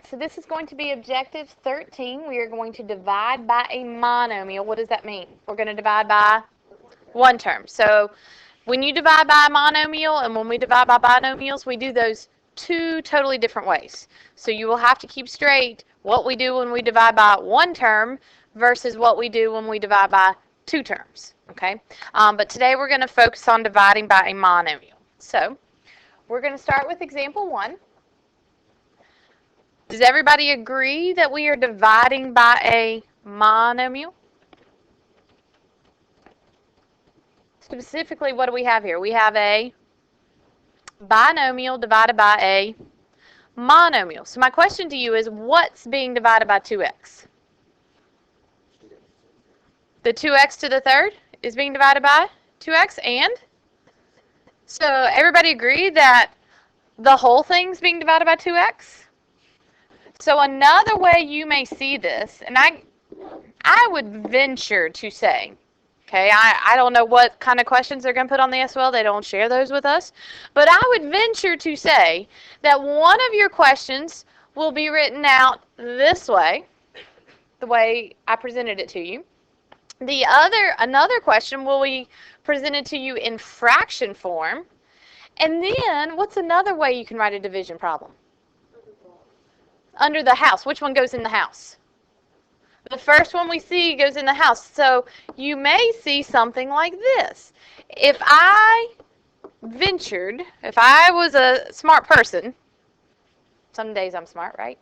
so this is going to be objective 13. We are going to divide by a monomial. What does that mean? We're going to divide by one term. So when you divide by a monomial and when we divide by binomials, we do those two totally different ways. So you will have to keep straight what we do when we divide by one term versus what we do when we divide by two terms. Okay? But today we're going to focus on dividing by a monomial. So we're going to start with example 1. Does everybody agree that we are dividing by a monomial? Specifically, what do we have here? We have a binomial divided by a monomial. So my question to you is, what's being divided by 2x? The 2x to the third is being divided by 2x, and? So everybody agree that the whole thing's being divided by 2x? So another way you may see this, and I would venture to say, okay, I don't know what kind of questions they're going to put on the SOL. They don't share those with us. But I would venture to say that one of your questions will be written out this way, the way I presented it to you. Another question will be presented to you in fraction form. And then, what's another way you can write a division problem? Under the house. Which one goes in the house? The first one we see goes in the house. So you may see something like this. If I was a smart person, some days I'm smart, right?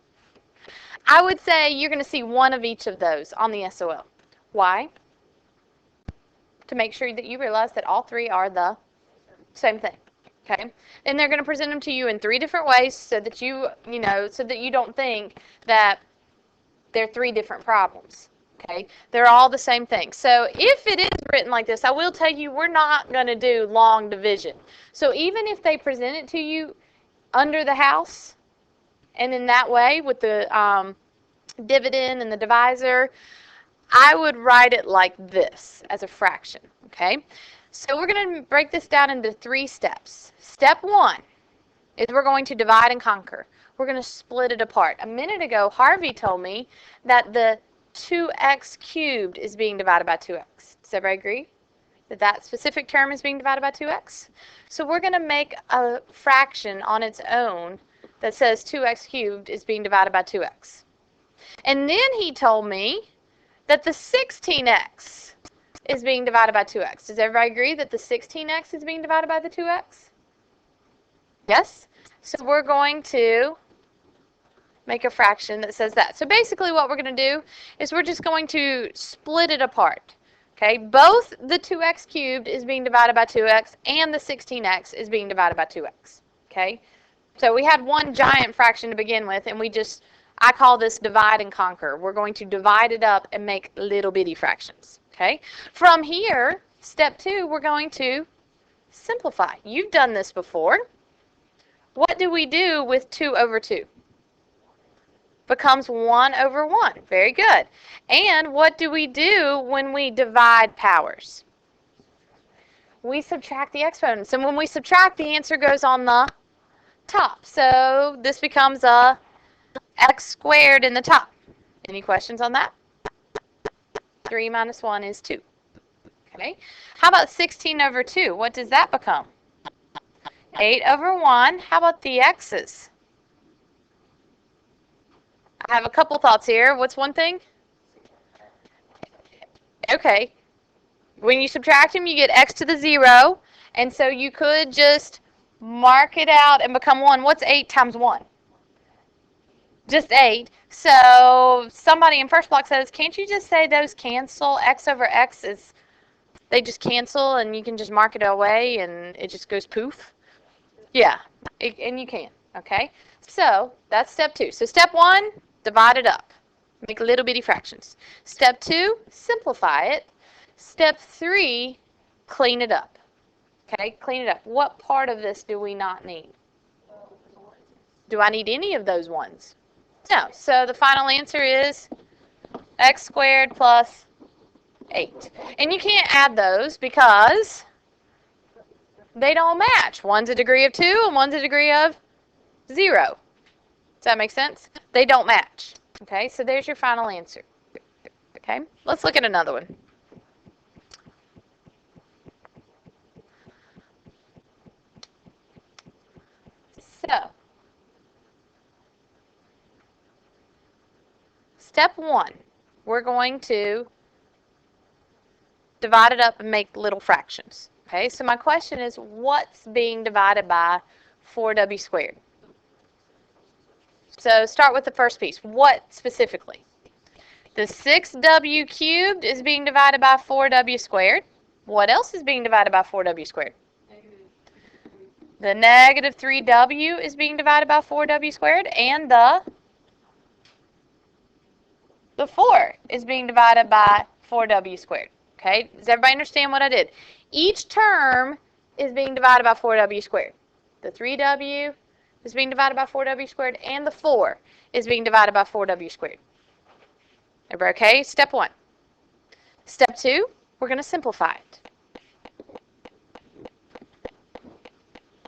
I would say you're going to see one of each of those on the SOL. Why? To make sure that you realize that all three are the same thing. Okay, and they're going to present them to you in 3 different ways so that you don't think that they're 3 different problems. Okay, they're all the same thing. So if it is written like this, I will tell you we're not going to do long division. So even if they present it to you under the house and in that way with the dividend and the divisor, I would write it like this as a fraction. Okay. So we're going to break this down into 3 steps. Step 1 is we're going to divide and conquer. We're going to split it apart. A minute ago, Harvey told me that the 2x cubed is being divided by 2x. Does everybody agree that that specific term is being divided by 2x? So we're going to make a fraction on its own that says 2x cubed is being divided by 2x. And then he told me that the 16x is being divided by 2x. Does everybody agree that the 16x is being divided by the 2x? Yes? So we're going to make a fraction that says that. So basically what we're going to do is we're just going to split it apart. Okay? Both the 2x cubed is being divided by 2x and the 16x is being divided by 2x. Okay? So we had one giant fraction to begin with, and I call this divide and conquer. We're going to divide it up and make little bitty fractions. Okay? From here, step 2, we're going to simplify. You've done this before. What do we do with 2 over 2? Becomes 1 over 1. Very good. And what do we do when we divide powers? We subtract the exponents. And when we subtract, the answer goes on the top. So this becomes a x squared in the top. Any questions on that? 3 minus 1 is 2. Okay. How about 16 over 2? What does that become? 8 over 1. How about the x's? I have a couple thoughts here. What's one thing? Okay. When you subtract them, you get x to the 0. And so you could just mark it out and become 1. What's 8 times 1? Just 8. So somebody in first block says, can't you just say those cancel? X over x they just cancel and you can just mark it away and it just goes poof? Yeah, and you can, okay? So that's step 2. So step 1, divide it up. Make little bitty fractions. Step 2, simplify it. Step 3, clean it up. Okay, clean it up. What part of this do we not need? Do I need any of those ones? No. So the final answer is x squared plus 8. And you can't add those because they don't match. One's a degree of 2 and one's a degree of 0. that make sense? They don't match. Okay, so there's your final answer. Okay, let's look at another one. So, step 1, we're going to divide it up and make little fractions. Okay, so my question is, what's being divided by 4w squared? So start with the first piece. What specifically? The 6w cubed is being divided by 4w squared. What else is being divided by 4w squared? The negative 3w is being divided by 4w squared, and the 4 is being divided by 4w squared. Okay, does everybody understand what I did? Each term is being divided by 4w squared. The 3w is being divided by 4w squared, and the 4 is being divided by 4w squared. Everybody okay? Step 1. Step 2, we're going to simplify it.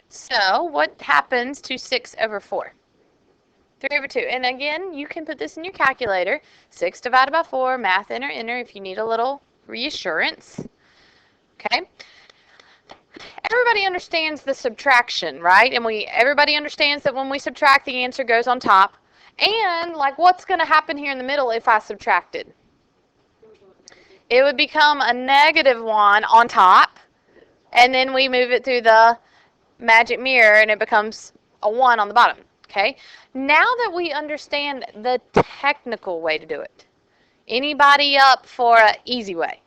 So what happens to 6 over 4? 3 over 2. And again, you can put this in your calculator. 6 divided by 4, math enter, if you need a little reassurance. Okay? Everybody understands the subtraction, right? And everybody understands that when we subtract, the answer goes on top. And, like, what's going to happen here in the middle if I subtracted? It would become a negative 1 on top, and then we move it through the magic mirror, and it becomes a 1 on the bottom. Okay? Now that we understand the technical way to do it, anybody up for an easy way?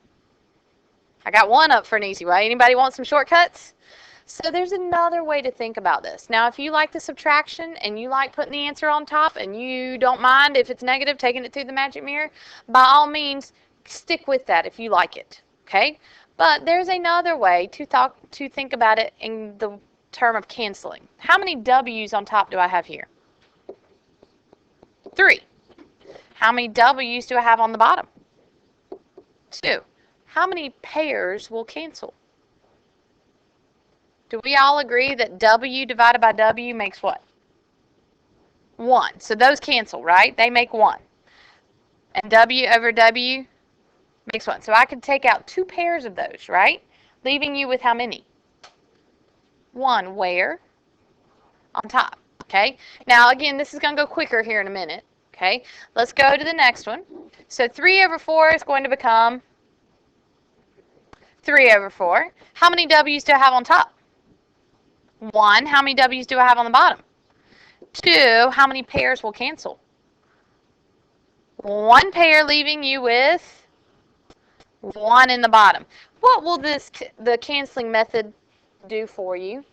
I got one up for an easy way. Anybody want some shortcuts? So there's another way to think about this. Now, if you like the subtraction and you like putting the answer on top and you don't mind if it's negative, taking it through the magic mirror, by all means, stick with that if you like it. Okay? But there's another way to think about it in the term of canceling. How many W's on top do I have here? 3. How many W's do I have on the bottom? 2. How many pairs will cancel? Do we all agree that W divided by W makes what? 1. So those cancel, right? They make 1. And W over W makes 1. So I could take out 2 pairs of those, right? Leaving you with how many? 1 where? On top. Okay? Now, again, this is going to go quicker here in a minute. Okay? Let's go to the next one. So 3 over 4 is going to become 3 over 4. How many W's do I have on top? 1. How many W's do I have on the bottom? 2. How many pairs will cancel? 1 pair, leaving you with 1 in the bottom. What will the canceling method do for you?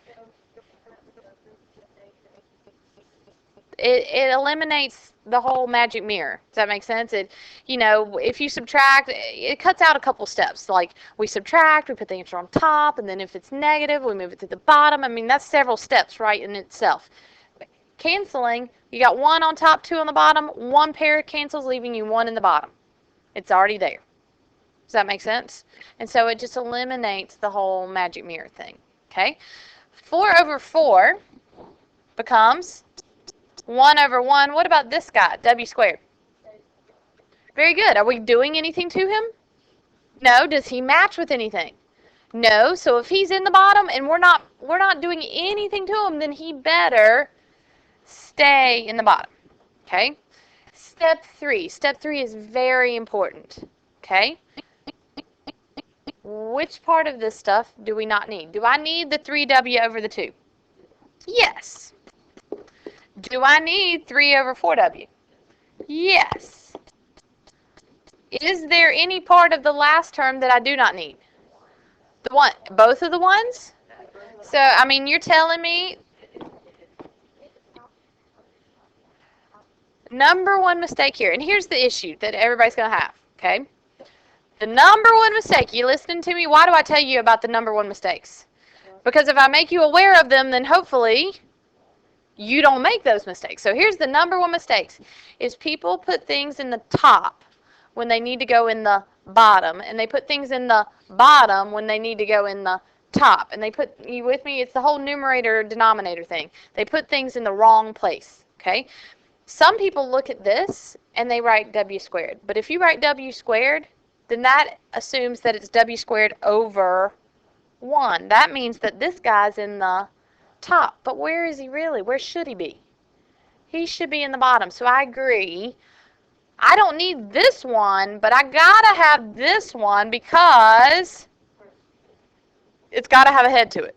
It eliminates the whole magic mirror. Does that make sense? If you subtract, it cuts out a couple steps. Like, we subtract, we put the answer on top, and then if it's negative, we move it to the bottom. I mean, that's several steps, right, in itself. Canceling, you got 1 on top, 2 on the bottom, 1 pair cancels, leaving you 1 in the bottom. It's already there. Does that make sense? And so it just eliminates the whole magic mirror thing. Okay? 4 over 4 becomes 1 over 1. What about this guy, W squared? Very good. Are we doing anything to him? No. Does he match with anything? No. So if he's in the bottom and we're not doing anything to him, then he better stay in the bottom. Okay? Step 3. Step 3 is very important. Okay? Which part of this stuff do we not need? Do I need the 3W over the 2? Yes. Do I need 3 over 4W? Yes. Is there any part of the last term that I do not need? The one, both of the ones? So, I mean, you're telling me number one mistake here, and here's the issue that everybody's going to have, okay? The number one mistake, you listening to me? Why do I tell you about the number one mistakes? Because if I make you aware of them, then hopefully you don't make those mistakes. So here's the number one mistakes, is people put things in the top when they need to go in the bottom, and they put things in the bottom when they need to go in the top. And they put, you with me? It's the whole numerator-denominator thing. They put things in the wrong place, okay? Some people look at this and they write w squared. But if you write w squared, then that assumes that it's w squared over 1. That means that this guy's in the top. But where is he really? Where should he be? He should be in the bottom. So I agree. I don't need this one, but I gotta have this one because it's gotta have a head to it.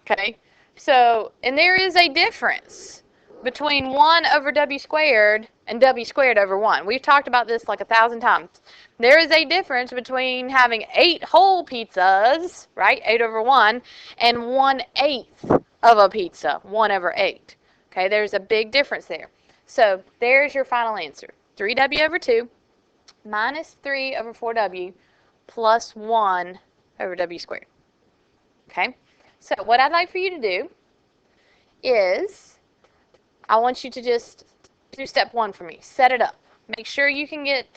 Okay? So, and there is a difference between 1 over w squared and w squared over 1. We've talked about this like 1,000 times. There is a difference between having 8 whole pizzas, right, 8 over 1, and 1/8 of a pizza, 1 over 8. Okay, there's a big difference there. So there's your final answer. 3w over 2 minus 3 over 4w plus 1 over w squared. Okay, so what I'd like for you to do is I want you to just do step 1 for me. Set it up. Make sure you can get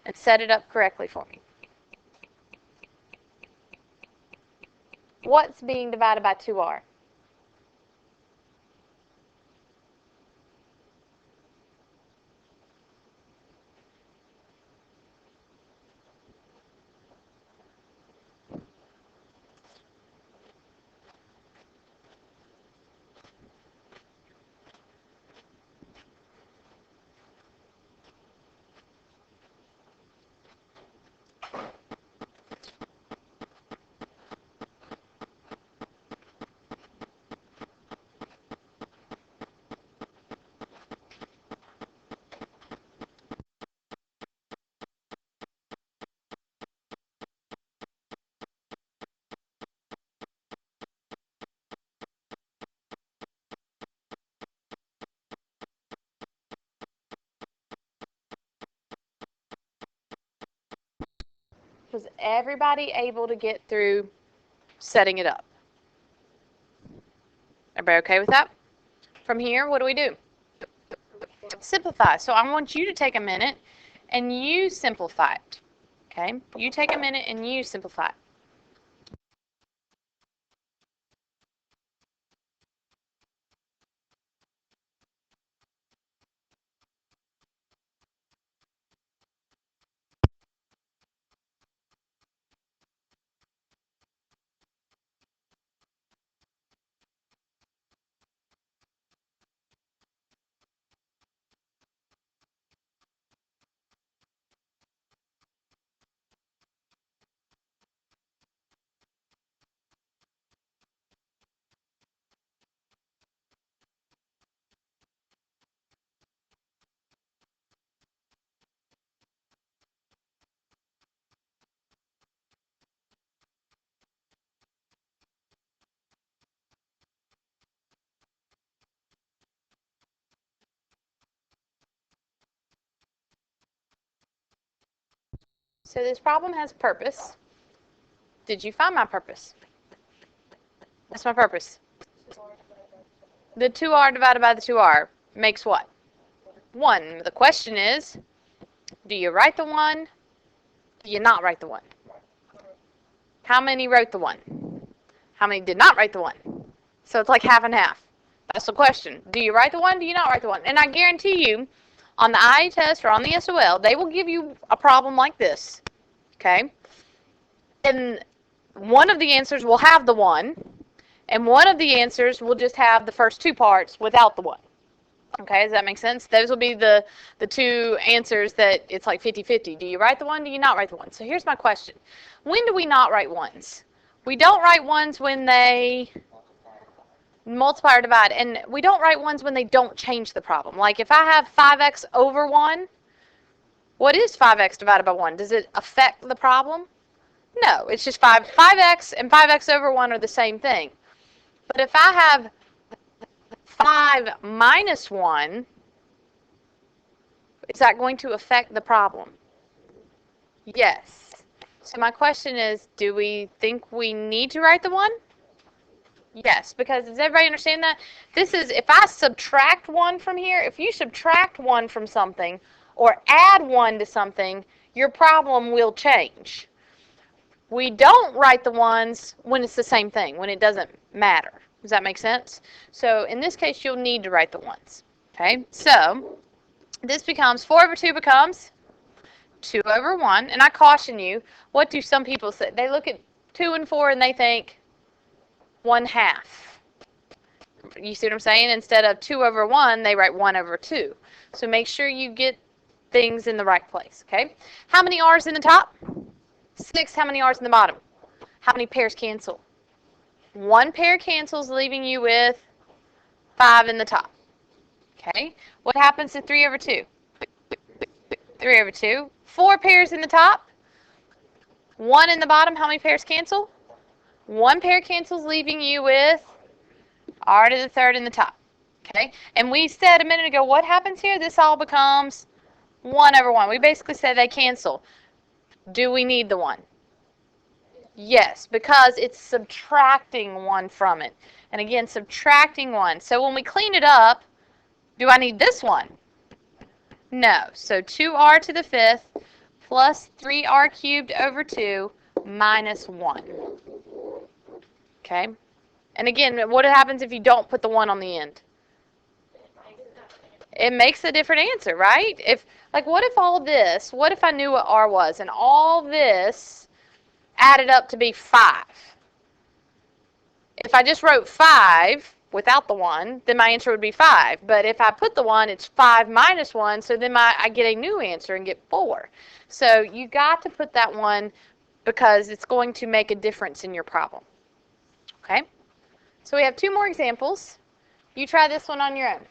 and set it up correctly for me. What's being divided by 2r? Was everybody able to get through setting it up? Everybody okay with that? From here, what do we do? Simplify. So I want you to take a minute and you simplify it. Okay? You take a minute and you simplify it. So this problem has purpose. Did you find my purpose? That's my purpose. The 2r divided by the 2r makes what? 1. The question is, do you write the 1? Do you not write the 1? How many wrote the 1? How many did not write the 1? So it's like half and half. That's the question. Do you write the 1? Do you not write the 1? And I guarantee you, on the IA test or on the SOL, they will give you a problem like this. Okay? And one of the answers will have the 1, and one of the answers will just have the first 2 parts without the 1. Okay, does that make sense? Those will be the 2 answers that it's like 50-50. Do you write the 1? Do you not write the 1? So here's my question. When do we not write 1s? We don't write 1s when they multiply or divide, and we don't write 1s when they don't change the problem. Like if I have 5x over 1, what is 5x divided by 1? Does it affect the problem? No, it's just 5x and 5x over 1 are the same thing. But if I have 5 minus 1, is that going to affect the problem? Yes. So my question is, do we think we need to write the 1? Yes, because does everybody understand that? This is, if I subtract 1 from here, if you subtract 1 from something or add 1 to something, your problem will change. We don't write the 1s when it's the same thing, when it doesn't matter. Does that make sense? So in this case, you'll need to write the 1s. Okay, so this becomes 4 over 2 becomes 2 over 1. And I caution you, what do some people say? They look at 2 and 4 and they think 1/2. You see what I'm saying? Instead of 2 over 1, they write 1 over 2. So make sure you get things in the right place, okay? How many R's in the top? 6. How many R's in the bottom? How many pairs cancel? 1 pair cancels, leaving you with 5 in the top. Okay? What happens to 3 over 2? 3 over 2. 4 pairs in the top. 1 in the bottom. How many pairs cancel? 1 pair cancels, leaving you with R to the third in the top. Okay? And we said a minute ago, what happens here? This all becomes 1 over 1. We basically said they cancel. Do we need the 1? Yes, because it's subtracting 1 from it. And again, subtracting 1. So when we clean it up, do I need this one? No. So 2r to the 5th plus 3r cubed over 2 minus 1. Okay? And again, what happens if you don't put the 1 on the end? It makes a different answer, right? What if all this, what if I knew what r was, and all this added up to be 5? If I just wrote 5 without the 1, then my answer would be 5. But if I put the 1, it's 5 minus 1, so then I get a new answer and get 4. So you got to put that 1 because it's going to make a difference in your problem. Okay? So we have 2 more examples. You try this one on your own.